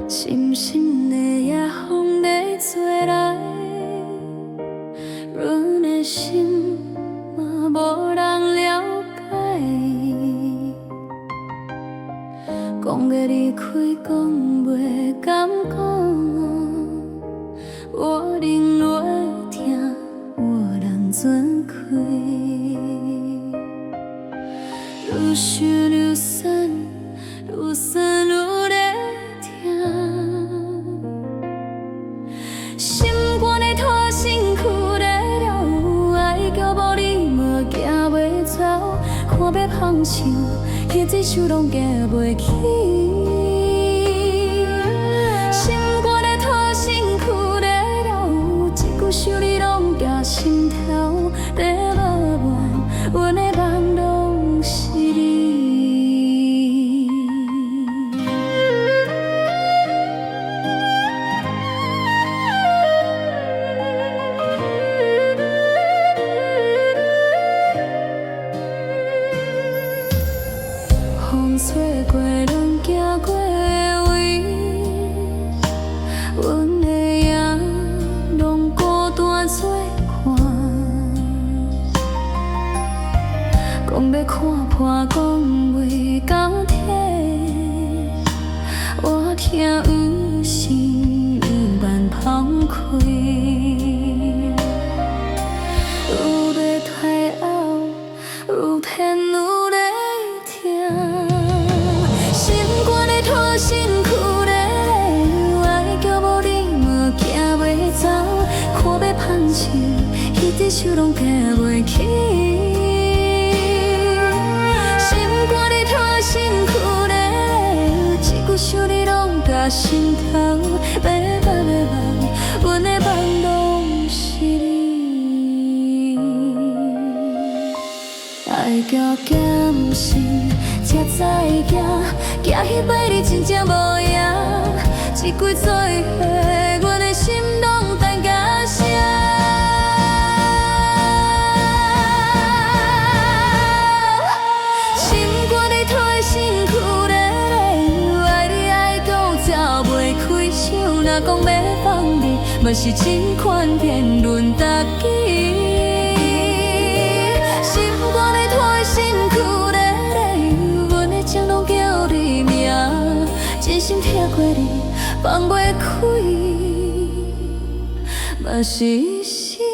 深深的夜风在吹来，阮的心嘛无人了解。讲要离开，讲袂敢讲，我忍落听，我难全开。愈想愈酸，愈酸愈在痛。心肝的拖身躯在绕，爱叫无你嘛行袂走，看要放手，迄只手拢举袂起。心肝的拖身躯在绕，一句想你拢夹心头，在无怨，阮的梦拢是你。风吹过，咱行过的位，阮的影拢孤单做看。讲要看破，讲袂敢体，我听有心有万放开。愈要退后，愈骗愈在痛。心肝的拖身躯在绕，爱叫无你嘛行袂走，看要放手，迄只手拢举袂起。心肝的拖身躯在绕，一句想你拢夹心头，要梦，阮的梦拢是你。爱叫减心，才知会行，行迄摆你真正无影，一句做伙，阮的心拢等甲声。心肝的拖身躯在绕，爱你爱到才袂开手，若讲要放你，嘛是千款骗论答己。心肝的拖身躯在绕，阮的情拢叫你名，真心疼过你，放袂开，嘛是心。